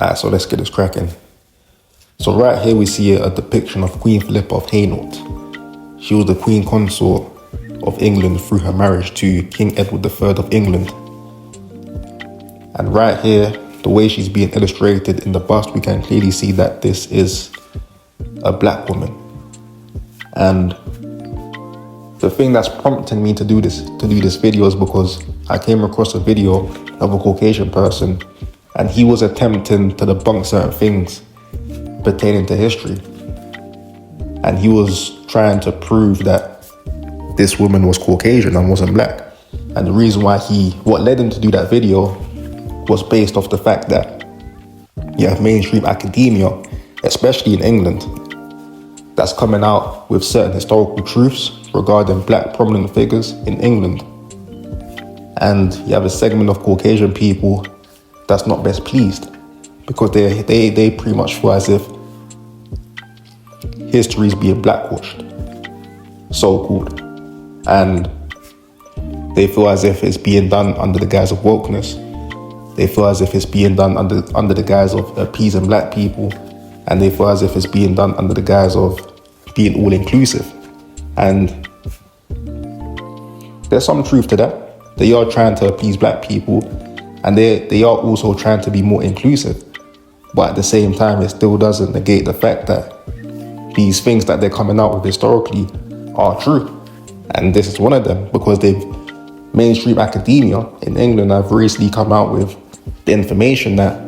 Alright, so let's get this cracking. So right here we see a depiction of Queen Philippa of Hainault. She was the Queen Consort of England through her marriage to King Edward III of England. And right here, the way she's being illustrated in the bust, we can clearly see that this is a black woman. And the thing that's prompting me to do this video is because I came across a video of a Caucasian person, and he was attempting to debunk certain things pertaining to history. And he was trying to prove that this woman was Caucasian and wasn't black. And the reason why what led him to do that video was based off the fact that you have mainstream academia, especially in England, that's coming out with certain historical truths regarding black prominent figures in England. And you have a segment of Caucasian people that's not best pleased because they pretty much feel as if history is being blackwashed, so-called. And they feel as if it's being done under the guise of wokeness. They feel as if it's being done under the guise of appeasing black people. And they feel as if it's being done under the guise of being all-inclusive. And there's some truth to that. They are trying to appease black people, and they are also trying to be more inclusive. But at the same time, it still doesn't negate the fact that these things that they're coming out with historically are true. And this is one of them, because mainstream academia in England have recently come out with the information that,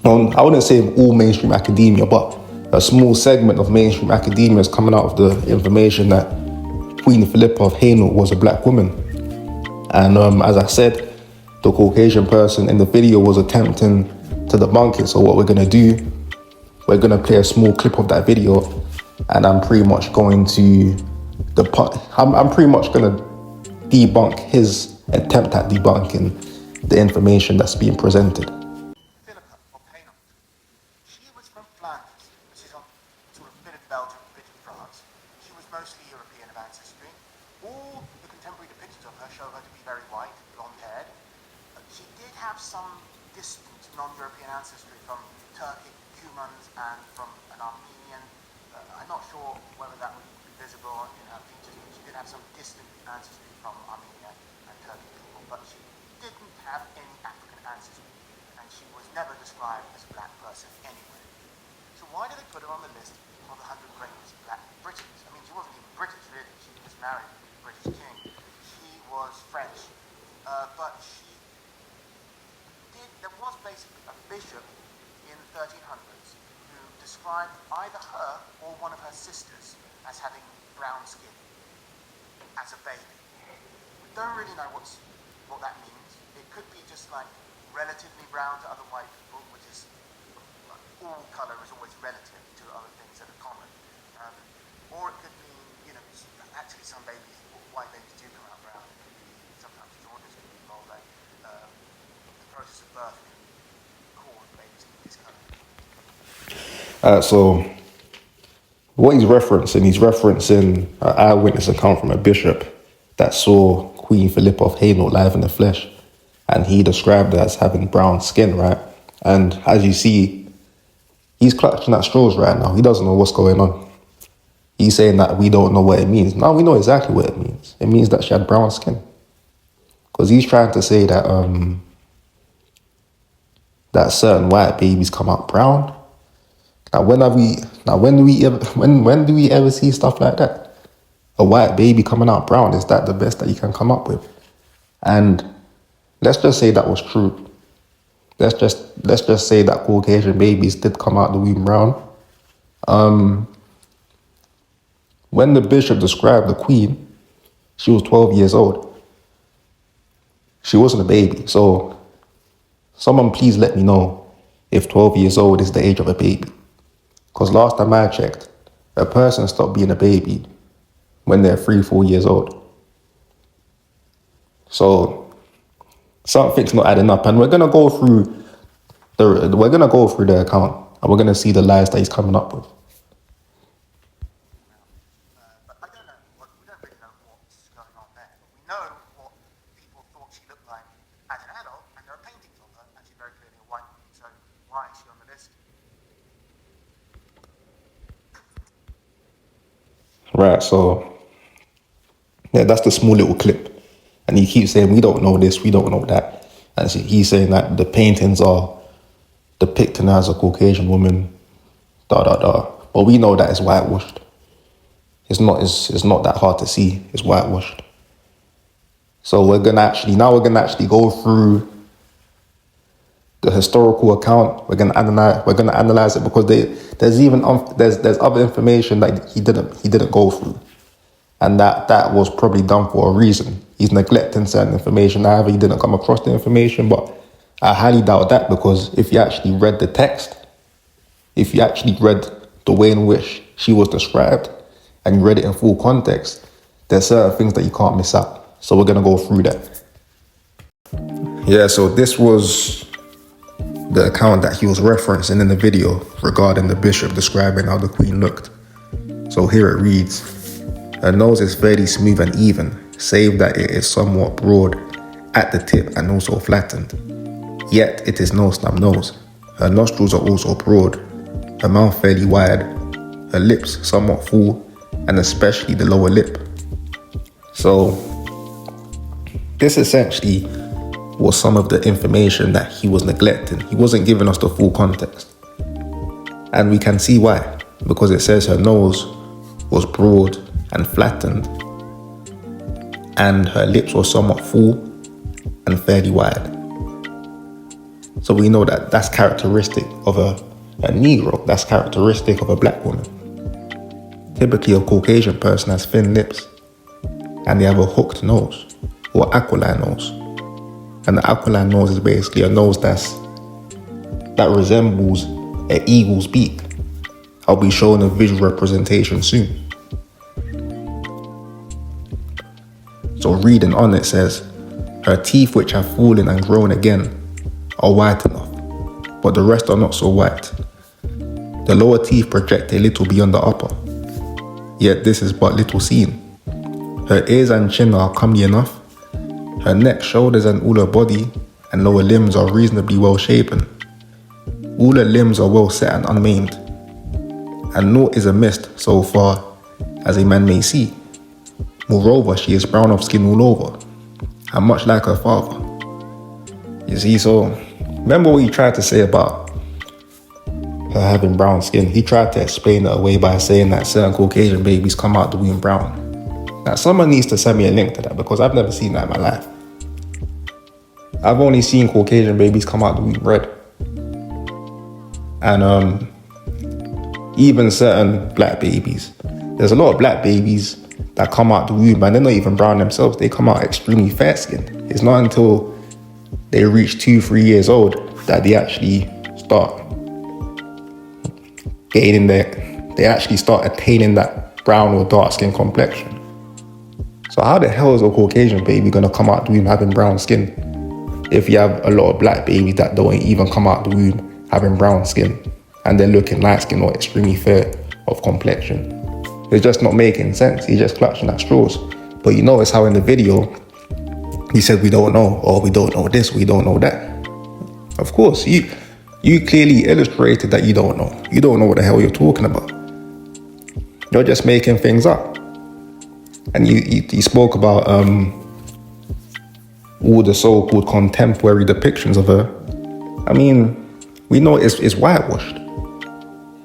I wouldn't say all mainstream academia, but a small segment of mainstream academia is coming out of the information that Queen Philippa of Hainault was a black woman. And as I said, the Caucasian person in the video was attempting to debunk it. So what we're going to do, we're going to play a small clip of that video, and I'm pretty much going to debunk his attempt at debunking the information that's being presented. Philippa of Hainault. She was from Flanders, which is on sort of a bit of Belgium, a bit of France. She was mostly European of ancestry. All the contemporary depictions of her show her to be very white, blonde-haired. She did have some distant non-European ancestry from Turkic Cumans and from an Armenian. I'm not sure whether that would be visible in her features, but she did have some distant ancestry from Armenia and Turkic people, but she didn't have any African ancestry, and she was never described as a black person anywhere. So why did they put her on the list of the 100 greatest black Britons? I mean, she wasn't even British, really. She was married to the British king. She was French, but there was basically a bishop in the 1300s who described either her or one of her sisters as having brown skin as a baby. We don't really know what that means. It could be just like relatively brown to other white people, which is, all colour is always relative to other things that are common. Or it could mean, actually some babies, white babies do come out brown. Sometimes jaundice can be more like the process of birth can cause babies to be this colour. So what he's referencing an eyewitness account from a bishop that saw Queen Philippa of Hainault live in the flesh, and he described her as having brown skin, right? And as you see, he's clutching at straws right now. He doesn't know what's going on. He's saying that we don't know what it means. Now we know exactly what it means. It means that she had brown skin. Because he's trying to say that that certain white babies come out brown. Now when do we ever see stuff like that? A white baby coming out brown, is that the best that you can come up with? And let's just say that was true. Let's just say that Caucasian babies did come out the womb brown. When the bishop described the queen, she was 12 years old. She wasn't a baby. So someone please let me know if 12 years old is the age of a baby. Because last time I checked, a person stopped being a baby when they're 3-4 years old. So something's not adding up, and we're gonna go through the account, and we're gonna see the lies that he's coming up with. But I don't know. We don't really know what's going on there. But we know what people thought she looked like as an adult, and there are paintings of her, and she's very clearly a white woman. So Why is she on the list? Right, so yeah, that's the small little clip. And he keeps saying, we don't know this, we don't know that. And he's saying that the paintings are depicting her as a Caucasian woman, da da da. But we know that it's whitewashed. It's not that hard to see. It's whitewashed. So we're gonna actually go through the historical account. We're gonna analyze it because there's other information that he didn't go through, and that was probably done for a reason. He's neglecting certain information. Either he didn't come across the information, but I highly doubt that, because if you actually read the text, if you actually read the way in which she was described, and you read it in full context, there's certain things that you can't miss out. So we're gonna go through that. Yeah, so this was the account that he was referencing in the video regarding the bishop describing how the queen looked. So here it reads, her nose is fairly smooth and even, save that it is somewhat broad at the tip and also flattened. Yet it is no snub nose. Her nostrils are also broad, her mouth fairly wide, her lips somewhat full, and especially the lower lip. So this essentially was some of the information that he was neglecting. He wasn't giving us the full context. And we can see why. Because it says her nose was broad and flattened, and her lips were somewhat full and fairly wide. So we know that that's characteristic of a Negro. That's characteristic of a black woman. Typically, a Caucasian person has thin lips, and they have a hooked nose, or aquiline nose. And the aquiline nose is basically a nose that resembles an eagle's beak. I'll be showing a visual representation soon. So reading on, it says, her teeth, which have fallen and grown again, are white enough, but the rest are not so white. The lower teeth project a little beyond the upper, yet this is but little seen. Her ears and chin are comely enough. Her neck, shoulders, and all her body and lower limbs are reasonably well shapen. All her limbs are well set and unmaimed, and naught is amiss so far as a man may see. Moreover, she is brown of skin all over, and much like her father. You see, so remember what he tried to say about her having brown skin? He tried to explain it away by saying that certain Caucasian babies come out the womb brown. Now, someone needs to send me a link to that, because I've never seen that in my life. I've only seen Caucasian babies come out the womb red. And even certain black babies. There's a lot of black babies that come out the womb and they're not even brown themselves. They come out extremely fair-skinned. It's not until they reach 2-3 years old that they actually start attaining that brown or dark skin complexion. So how the hell is a Caucasian baby gonna come out the womb having brown skin if you have a lot of black babies that don't even come out the womb having brown skin and they're looking light skin or extremely fair of complexion? It's just not making sense. He's just clutching at straws. But you notice how in the video he said we don't know, or we don't know this, we don't know that. Of course, you clearly illustrated that you don't know. You don't know what the hell you're talking about. You're just making things up. And you spoke about all the so-called contemporary depictions of her. I mean, we know it's whitewashed.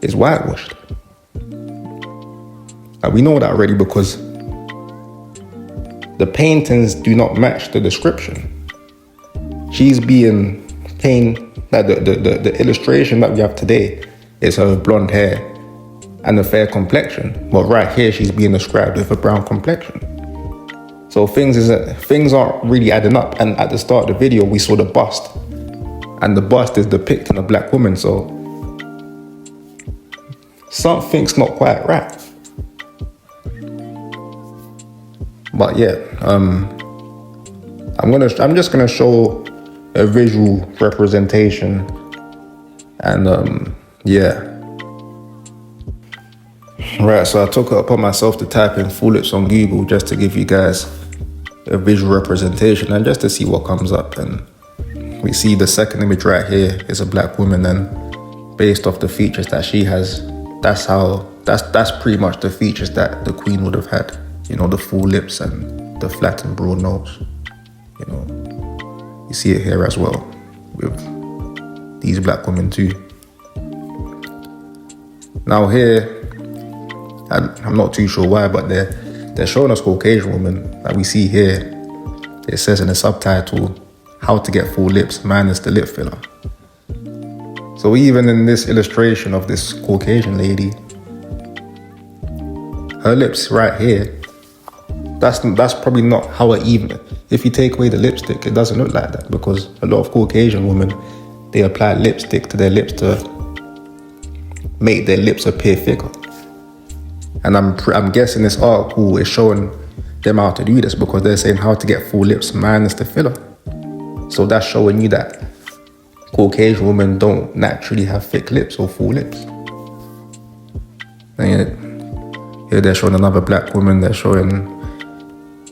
It's whitewashed. And we know that already because the paintings do not match the description. She's being that the illustration that we have today is her blonde hair and a fair complexion. But right here, she's being described with a brown complexion. So things aren't really adding up. And at the start of the video, we saw the bust. And the bust is depicting a black woman. So something's not quite right. But yeah, I'm just gonna show a visual representation, and yeah. Right, so I took it upon myself to type in full lips on Google just to give you guys a visual representation and just to see what comes up. And we see the second image right here is a black woman, and based off the features that she has, that's pretty much the features that the queen would have had. You know, the full lips and the flat and broad nose. You know, you see it here as well with these black women too. Now here, I'm not too sure why, but they're showing us Caucasian women that we see here. It says in the subtitle, how to get full lips minus the lip filler. So even in this illustration of this Caucasian lady, her lips right here, that's probably not how it even, if you take away the lipstick, it doesn't look like that, because a lot of Caucasian women, they apply lipstick to their lips to make their lips appear thicker. And I'm guessing this article is showing them how to do this, because they're saying how to get full lips minus the filler. So that's showing you that Caucasian women don't naturally have thick lips or full lips. And here they're showing another black woman, they're showing,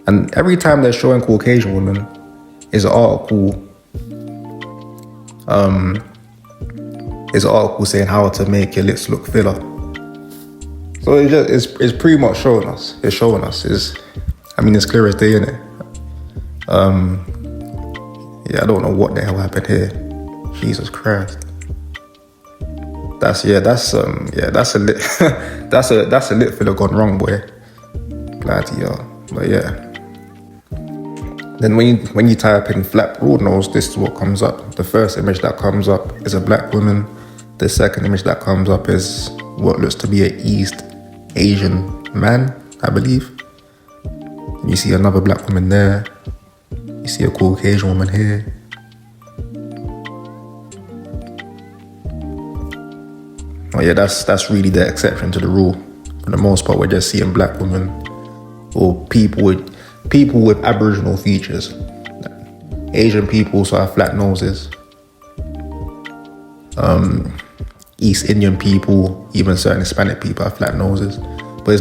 and every time they're showing Caucasian women is an article saying how to make your lips look filler. So it's pretty much showing us. It's showing us. It's clear as day, innit? Yeah, I don't know what the hell happened here. Jesus Christ. That's a lip that's a lip filler gone wrong, boy. Glad to y'all. But yeah. Then when you type in flat broad nose, this is what comes up. The first image that comes up is a black woman. The second image that comes up is what looks to be an East Asian man, I believe. You see another black woman there. You see a Caucasian woman here. Oh yeah, that's really the exception to the rule. For the most part, we're just seeing black women or people with Aboriginal features. Asian people also have flat noses. East Indian people, even certain Hispanic people have flat noses. But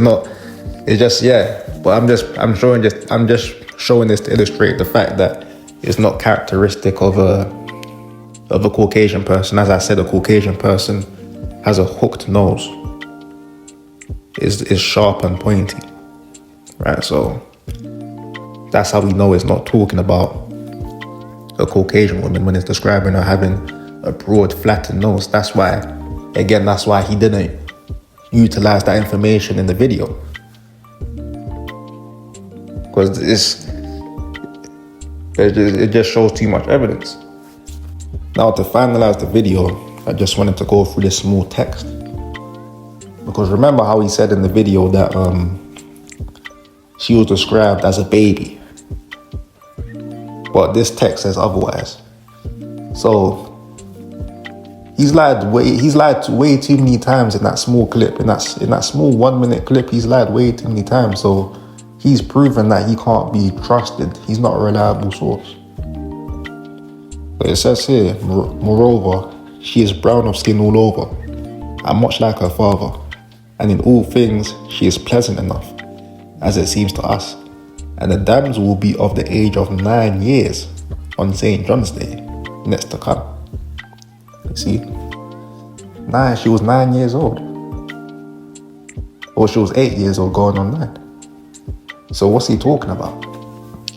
But I'm just showing this to illustrate the fact that it's not characteristic of a Caucasian person. As I said, a Caucasian person has a hooked nose. Is sharp and pointy. Right, so that's how we know it's not talking about a Caucasian woman when it's describing her having a broad, flattened nose. That's why he didn't utilize that information in the video. Because it just shows too much evidence. Now, to finalize the video, I just wanted to go through this small text. Because remember how he said in the video that she was described as a baby. But this text says otherwise. So he's lied way too many times in that small clip. In that small 1 minute clip, he's lied way too many times. So he's proven that he can't be trusted. He's not a reliable source. But it says here, moreover, she is brown of skin all over, and much like her father. And in all things, she is pleasant enough, as it seems to us. And the damsel will be of the age of 9 years on St. John's Day, next to come. You see? She was 9 years old. Or she was 8 years old going on 9. So what's he talking about?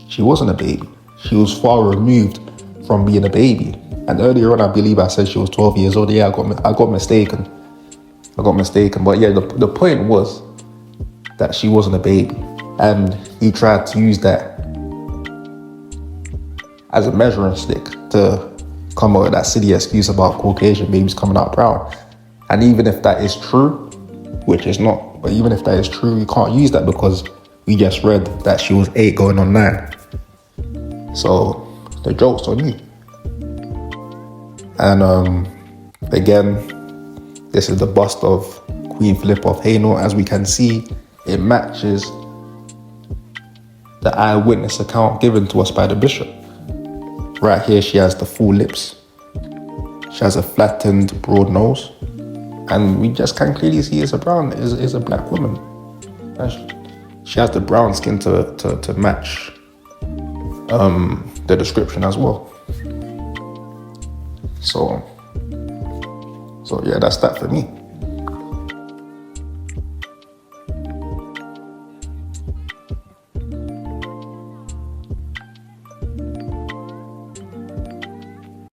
She wasn't a baby. She was far removed from being a baby. And earlier on, I believe I said she was 12 years old. Yeah, I got mistaken. But yeah, the point was that she wasn't a baby. And he tried to use that as a measuring stick to come up with that silly excuse about Caucasian babies coming out brown. And even if that is true, which is not, but even if that is true, you can't use that because we just read that she was 8 going on 9. So the joke's on you. And again, this is the bust of Queen Philippa of Hainault. As we can see, it matches the eyewitness account given to us by the bishop. Right here, she has the full lips. She has a flattened, broad nose. And we just can clearly see it's a black woman. And she has the brown skin to match the description as well. So yeah, that's that for me.